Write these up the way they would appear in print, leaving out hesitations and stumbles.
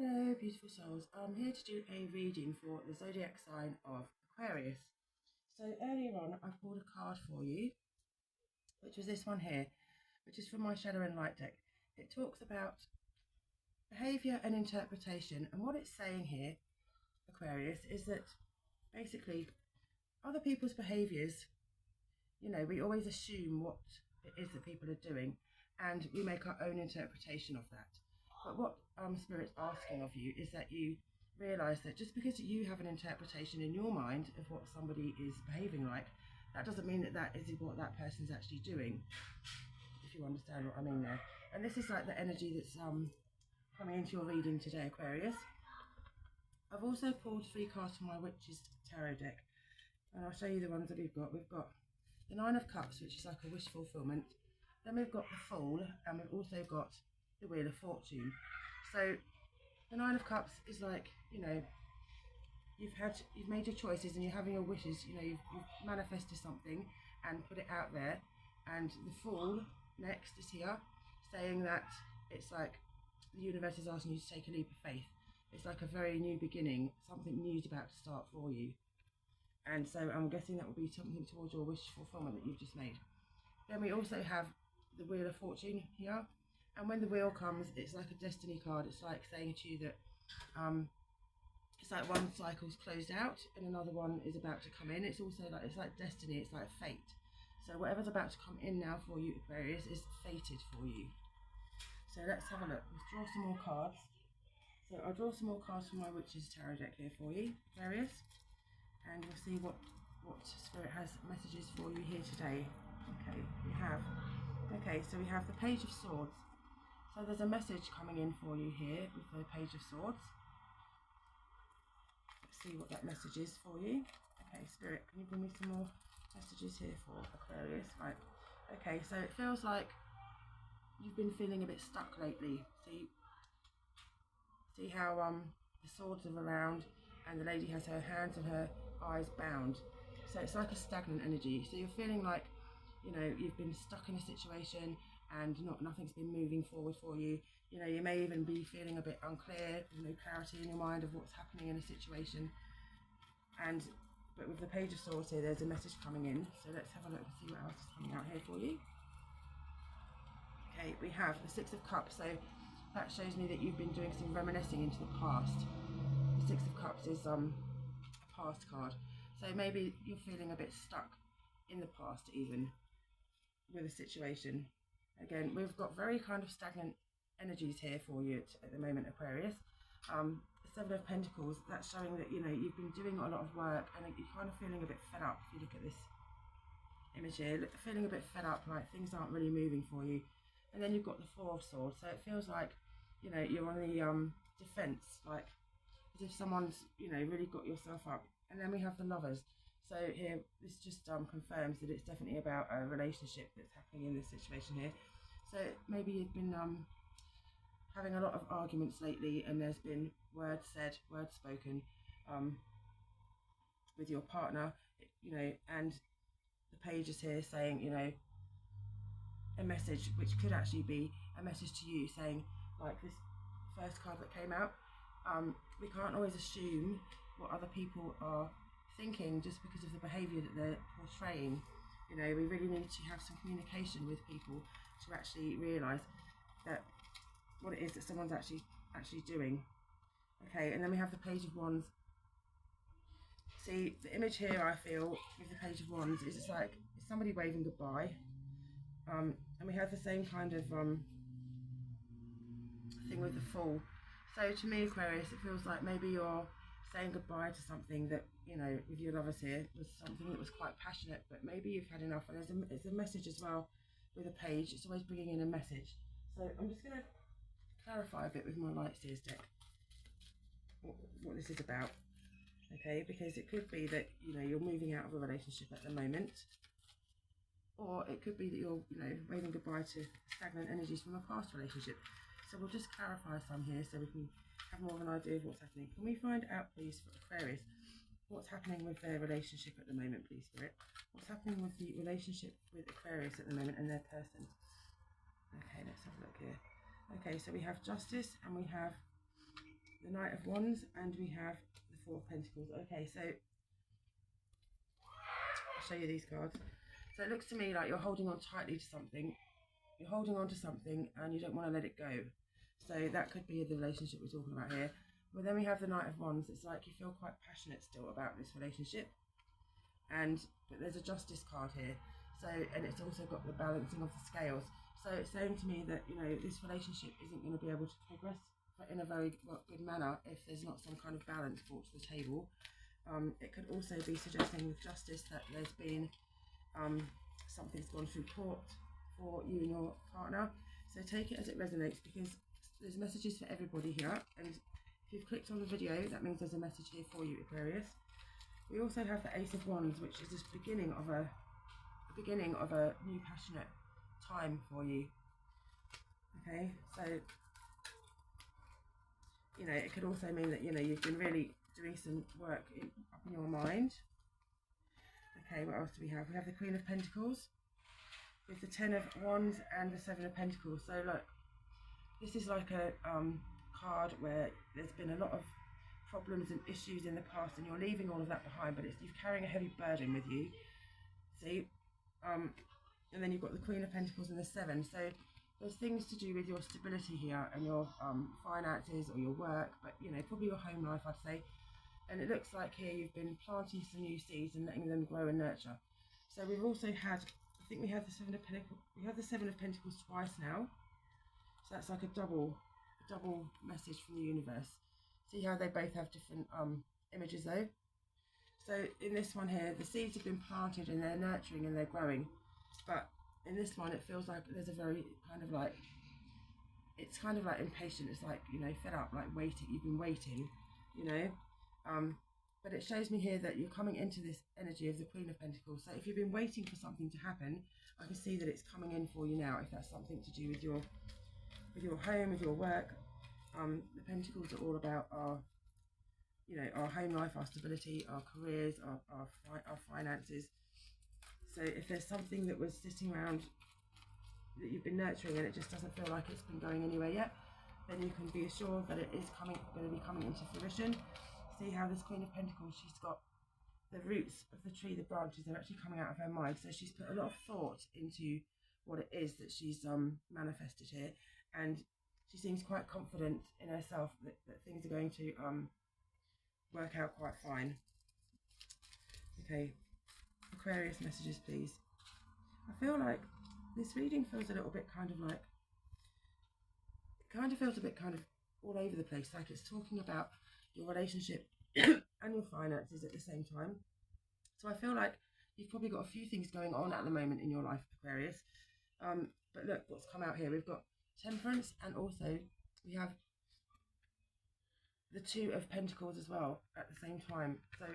Hello, beautiful souls. I'm here to do a reading for the zodiac sign of Aquarius. So earlier on, I pulled a card for you, which was this one here, which is from my Shadow and Light deck. It talks about behaviour and interpretation, and what it's saying here, Aquarius, is that basically other people's behaviours, we always assume what it is that people are doing, and we make our own interpretation of that. But what Spirit's asking of you is that you realise that just because you have an interpretation in your mind of what somebody is behaving like, that doesn't mean that that is what that person's actually doing, if you understand what I mean there. And this is like the energy that's coming into your reading today, Aquarius. I've also pulled 3 cards from my Witch's Tarot deck, and I'll show you the ones that we've got. We've got the Nine of Cups, which is like a wish fulfillment. Then we've got the Fool, and we've also got the Wheel of Fortune. So the Nine of Cups is like, you've made your choices and you're having your wishes. You've manifested something and put it out there. And the Fool next is here, saying that it's like the universe is asking you to take a leap of faith. It's like a very new beginning. Something new is about to start for you. And so I'm guessing that will be something towards your wish fulfillment that you've just made. Then we also have the Wheel of Fortune here. And when the wheel comes, it's like a destiny card. It's like saying to you that it's like one cycle's closed out and another one is about to come in. It's also like, it's like destiny, it's like fate. So whatever's about to come in now for you, Aquarius, is fated for you. So let's have a look. Let's draw some more cards. So I'll draw some more cards from my Witch's Tarot deck here for you, Aquarius. And we'll see what Spirit has messages for you here today. Okay, so we have the Page of Swords. So there's a message coming in for you here with the Page of Swords. Let's see what that message is for you. Okay, Spirit, can you bring me some more messages here for Aquarius? Right. Okay, so it feels like you've been feeling a bit stuck lately. See how the swords are around and the lady has her hands and her eyes bound. So it's like a stagnant energy. So you're feeling like, you've been stuck in a situation and nothing's been moving forward for you. You may even be feeling a bit unclear, no clarity in your mind of what's happening in a situation. But with the Page of Swords here, there's a message coming in. So let's have a look and see what else is coming out here for you. Okay, we have the Six of Cups. So that shows me that you've been doing some reminiscing into the past. The Six of Cups is a past card. So maybe you're feeling a bit stuck in the past even with a situation. Again, we've got very kind of stagnant energies here for you at the moment, Aquarius. The Seven of Pentacles, that's showing that, you've been doing a lot of work and you're kind of feeling a bit fed up. If you look at this image here, feeling a bit fed up, like things aren't really moving for you. And then you've got the Four of Swords, so it feels like, you're on the defense, like as if someone's, really got yourself up. And then we have the Lovers. So here, this just confirms that it's definitely about a relationship that's happening in this situation here. So maybe you've been having a lot of arguments lately, and there's been words said, words spoken with your partner, and the Page is here saying, a message which could actually be a message to you, saying, like this first card that came out, we can't always assume what other people are thinking just because of the behaviour that they're portraying. We really need to have some communication with people to actually realise that what it is that someone's actually doing. Okay, and then we have the Page of Wands. See, the image here, I feel, with the Page of Wands is it's like it's somebody waving goodbye. And we have the same kind of thing with the Fool. So to me, Aquarius, it feels like maybe you're saying goodbye to something that, with your lovers here, was something that was quite passionate, but maybe you've had enough. And there's a message as well with a Page. It's always bringing in a message. So I'm just going to clarify a bit with my Light Seers deck what this is about. Okay, because it could be that, you're moving out of a relationship at the moment. Or it could be that you're, waving goodbye to stagnant energies from a past relationship. So we'll just clarify some here so we can have more of an idea of what's happening. Can we find out, please, for Aquarius, what's happening with their relationship at the moment, please, Spirit? What's happening with the relationship with Aquarius at the moment and their person? Okay, let's have a look here. Okay, so we have Justice and we have the Knight of Wands, and we have the Four of Pentacles. Okay, so I'll show you these cards. So it looks to me like you're holding on tightly to something. You're holding on to something and you don't want to let it go. So that could be the relationship we're talking about here. But then we have the Knight of Wands. It's like you feel quite passionate still about this relationship. But there's a Justice card here. So, and it's also got the balancing of the scales. So it's saying to me that, you know, this relationship isn't going to be able to progress in a very good manner if there's not some kind of balance brought to the table. It could also be suggesting with Justice that there's been something's gone through court for you and your partner. So take it as it resonates, because there's messages for everybody here, and if you've clicked on the video, that means there's a message here for you, Aquarius. We also have the Ace of Wands, which is the beginning of a new passionate time for you. Okay, so you know, it could also mean that, you know, you've been really doing some work up in your mind. Okay, what else do we have? We have the Queen of Pentacles with the Ten of Wands and the Seven of Pentacles. So look, this is like a card where there's been a lot of problems and issues in the past, and you're leaving all of that behind, but you're carrying a heavy burden with you. See, and then you've got the Queen of Pentacles and the Seven. So there's things to do with your stability here and your finances or your work, but you know, probably your home life, I'd say. And it looks like here you've been planting some new seeds and letting them grow and nurture. So we've also had, I think we have the Seven of Pentacles. We have the Seven of Pentacles twice now. So that's like a double message from the universe. See how they both have different images though. So in this one here, the seeds have been planted and they're nurturing and they're growing. But in this one, it feels like there's a very kind of like, it's kind of like impatient. It's like, you know, fed up, like waiting. You've been waiting, you know. But it shows me here that you're coming into this energy of the Queen of Pentacles. So if you've been waiting for something to happen, I can see that it's coming in for you now. If that's something to do with your home, with your work, the Pentacles are all about our, you know, our home life, our stability, our careers, our finances. So if there's something that was sitting around that you've been nurturing and it just doesn't feel like it's been going anywhere yet, then you can be assured that it is going to be coming into fruition. See how this Queen of Pentacles, she's got the roots of the tree, the branches, they're actually coming out of her mind. So she's put a lot of thought into what it is that she's manifested here, and she seems quite confident in herself that things are going to work out quite fine. Okay, Aquarius messages, please. I feel like this reading feels a little bit kind of like, it kind of feels a bit kind of all over the place, like it's talking about your relationship and your finances at the same time. So I feel like you've probably got a few things going on at the moment in your life, Aquarius. But look what's come out here. We've got Temperance, and also we have the Two of Pentacles as well at the same time. So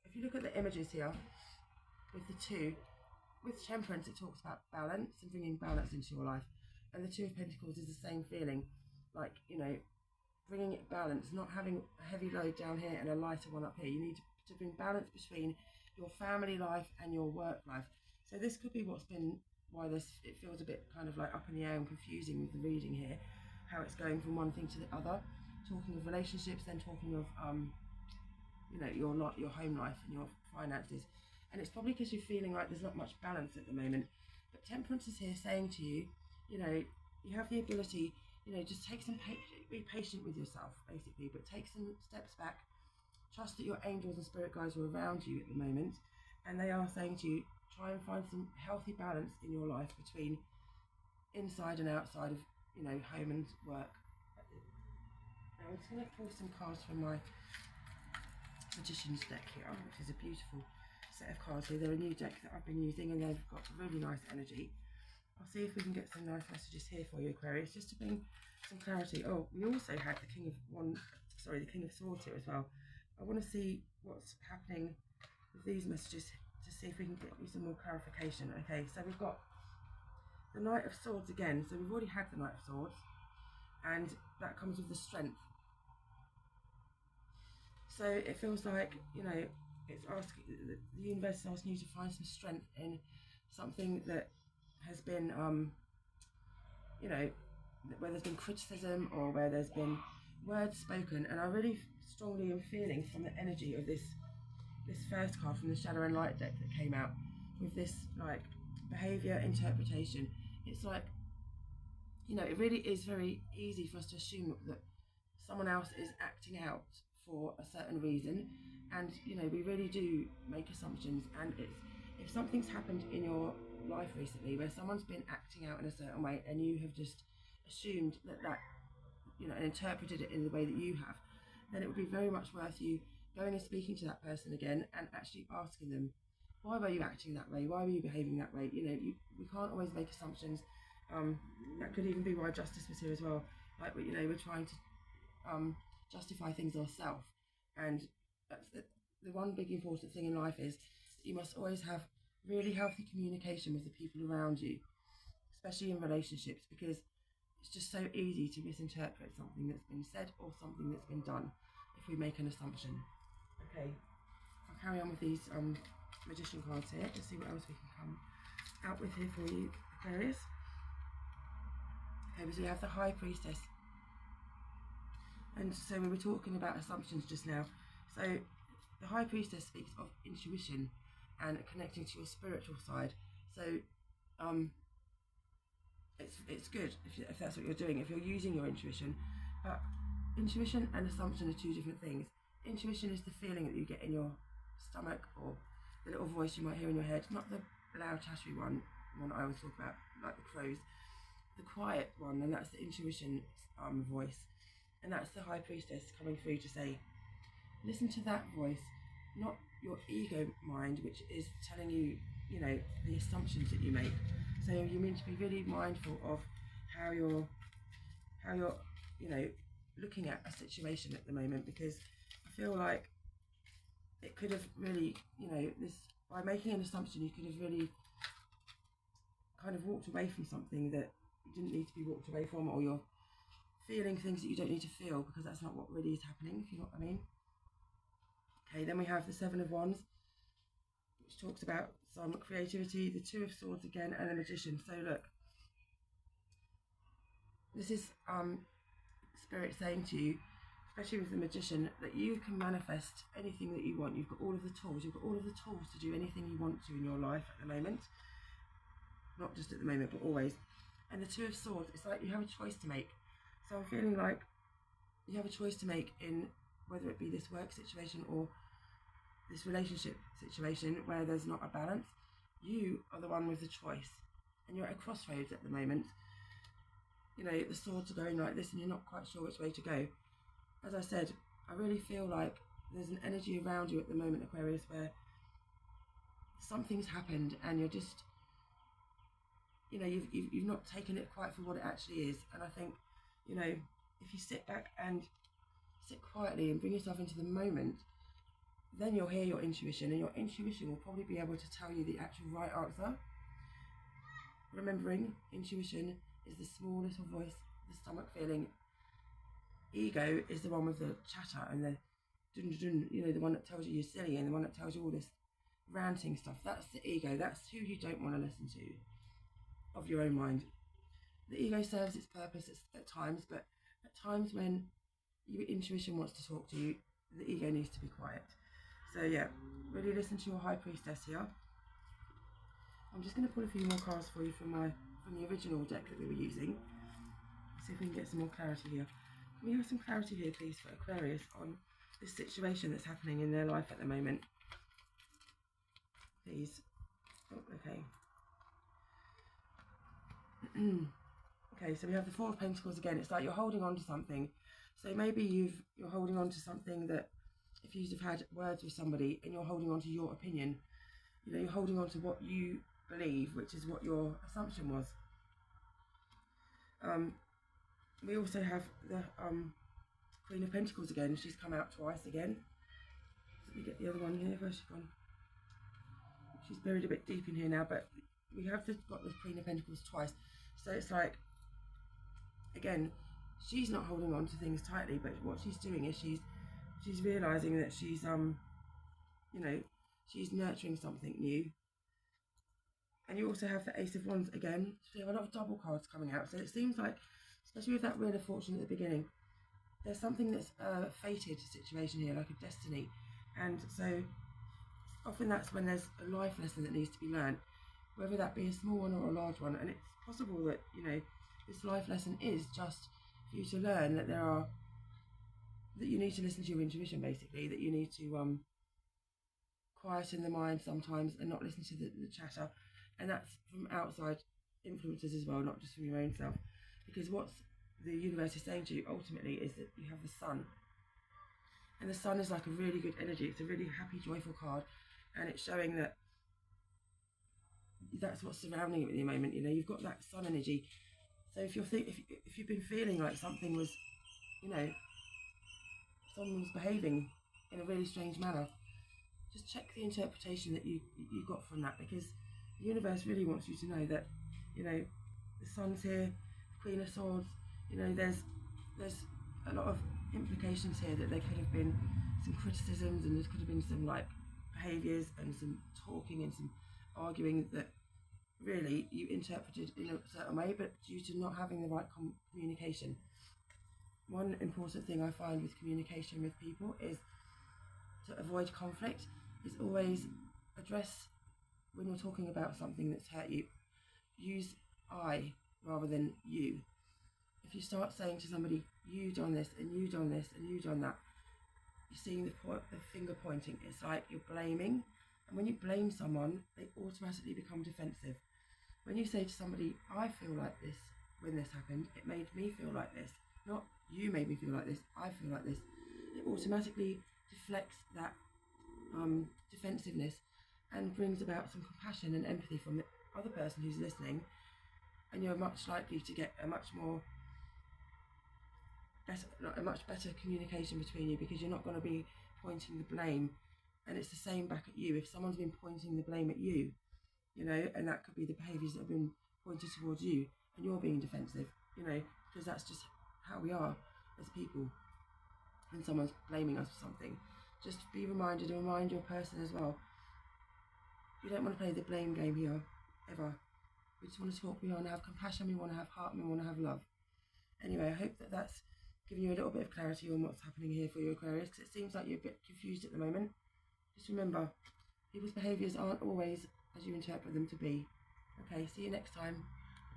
if you look at the images here with the two, with Temperance, it talks about balance and bringing balance into your life, and the Two of Pentacles is the same feeling, like, you know, bringing it balance, not having a heavy load down here and a lighter one up here. You need to bring balance between your family life and your work life. So this could be what's been, why it feels a bit kind of like up in the air and confusing with the reading here, how it's going from one thing to the other, talking of relationships, then talking of you know, your home life and your finances. And it's probably because you're feeling like there's not much balance at the moment. But Temperance is here saying to you, you know, you have the ability, you know, just take some be patient with yourself, basically, but take some steps back. Trust that your angels and spirit guides are around you at the moment, and they are saying to you, try and find some healthy balance in your life between inside and outside of, you know, home and work. Now I'm just going to pull some cards from my Magician's deck here, which is a beautiful set of cards here. They're a new deck that I've been using, and they've got really nice energy. I'll see if we can get some nice messages here for you, Aquarius, just to bring some clarity. Oh, we also had the King of Swords here as well. I want to see what's happening with these messages to see if we can get you some more clarification. Okay, so we've got the Knight of Swords again. So we've already had the Knight of Swords, and that comes with the strength. So it feels like, you know, it's asking, the universe is asking you to find some strength in something that has been, you know, where there's been criticism, or where there's been words spoken, and I really strongly am feeling from the energy of this first card from the Shadow and Light deck that came out with this like behaviour interpretation. It's like, you know, it really is very easy for us to assume that someone else is acting out for a certain reason, and you know, we really do make assumptions. And it's, if something's happened in your life recently where someone's been acting out in a certain way and you have just assumed that you know, and interpreted it in the way that you have, then it would be very much worth you going and speaking to that person again and actually asking them, why were you acting that way? Why were you behaving that way? You know, we can't always make assumptions. That could even be why justice was here as well. Like, you know, we're trying to justify things ourselves, and that's the one big important thing in life is that you must always have really healthy communication with the people around you, especially in relationships, because it's just so easy to misinterpret something that's been said or something that's been done if we make an assumption. Okay, I'll carry on with these magician cards here. Let's see what else we can come out with here for you, Aquarius. Okay, so we have the High Priestess. And so we were talking about assumptions just now. So the High Priestess speaks of intuition and connecting to your spiritual side. So it's good if that's what you're doing, if you're using your intuition. But intuition and assumption are two different things. Intuition is the feeling that you get in your stomach, or the little voice you might hear in your head, not the loud chattery one I always talk about, like the crows. The quiet one, and that's the intuition voice. And that's the High Priestess coming through to say, listen to that voice, not your ego mind, which is telling you, you know, the assumptions that you make. So you need to be really mindful of how you're, you know, looking at a situation at the moment, because I feel like it could have really, you know, this, by making an assumption, you could have really kind of walked away from something that you didn't need to be walked away from, or you're feeling things that you don't need to feel, because that's not what really is happening, if you know what I mean. Okay, then we have the Seven of Wands, which talks about some creativity, the Two of Swords again, and the Magician. So look, this is Spirit saying to you, especially with the Magician, that you can manifest anything that you want. You've got all of the tools. You've got all of the tools to do anything you want to in your life at the moment. Not just at the moment, but always. And the Two of Swords, it's like you have a choice to make. So I'm feeling like you have a choice to make in whether it be this work situation or this relationship situation where there's not a balance. You are the one with the choice, and you're at a crossroads at the moment. You know, the swords are going like this and you're not quite sure which way to go. As I said, I really feel like there's an energy around you at the moment, Aquarius, where something's happened and you're just, you know, you've not taken it quite for what it actually is. And I think, you know, if you sit back and sit quietly and bring yourself into the moment, then you'll hear your intuition, and your intuition will probably be able to tell you the actual right answer. Remembering, intuition is the small little voice, the stomach feeling. Ego is the one with the chatter and the dun-dun-dun, you know, the one that tells you you're silly, and the one that tells you all this ranting stuff. That's the ego. That's who you don't want to listen to, of your own mind. The ego serves its purpose at times, but at times when your intuition wants to talk to you, the ego needs to be quiet. So yeah, really listen to your High Priestess here. I'm just going to pull a few more cards for you from the original deck that we were using. See if we can get some more clarity here. Can we have some clarity here, please, for Aquarius on this situation that's happening in their life at the moment? Please. Oh, okay. Okay, so we have the Four of Pentacles again. It's like you're holding on to something. So maybe you're holding on to something that, if you've had words with somebody and you're holding on to your opinion, you know, you're holding on to what you believe, which is what your assumption was. We also have the Queen of Pentacles again. She's come out twice again. Let me get the other one here. Where's she gone? She's buried a bit deep in here now, but we have got the Queen of Pentacles twice. So it's like, again, she's not holding on to things tightly, but what she's doing is she's realising that she's you know, she's nurturing something new. And you also have the Ace of Wands again. So you have a lot of double cards coming out. So it seems like, especially with that Wheel of Fortune at the beginning, there's something that's a fated situation here, like a destiny. And so often that's when there's a life lesson that needs to be learned, whether that be a small one or a large one. And it's possible that, you know, this life lesson is just for you to learn that that you need to listen to your intuition, basically, that you need to quieten the mind sometimes and not listen to the chatter. And that's from outside influences as well, not just from your own self. Because what the universe is saying to you ultimately is that you have the sun. And the sun is like a really good energy. It's a really happy, joyful card. And it's showing that that's what's surrounding it at the moment. You know, you've got that sun energy. So if you've been feeling like something was, you know, someone was behaving in a really strange manner, just check the interpretation that you got from that, because the universe really wants you to know that, you know, the sun's here, Queen of Swords. You know, there's a lot of implications here that there could have been some criticisms, and there could have been some like behaviours and some talking and some arguing that really you interpreted in a certain way, but due to not having the right communication. One important thing I find with communication with people is to avoid conflict, is always address, when you're talking about something that's hurt you, use I rather than you. If you start saying to somebody, you done this and you done this and you done that, you're seeing the finger pointing. It's like you're blaming, and when you blame someone, they automatically become defensive. When you say to somebody, I feel like this when this happened, it made me feel like this, not you made me feel like this, I feel like this, it automatically deflects that defensiveness and brings about some compassion and empathy from the other person who's listening, and you're much likely to get a much better communication between you, because you're not going to be pointing the blame, and it's the same back at you. If someone's been pointing the blame at you, you know, and that could be the behaviours that have been pointed towards you, and you're being defensive, you know, because that's just how we are as people. When someone's blaming us for something, just be reminded, and remind your person as well, we don't want to play the blame game here, ever. We just want to talk, we want to have compassion, we want to have heart, and we want to have love. Anyway, I hope that that's given you a little bit of clarity on what's happening here for you, Aquarius, because it seems like you're a bit confused at the moment. Just remember, people's behaviours aren't always as you interpret them to be. Okay, see you next time.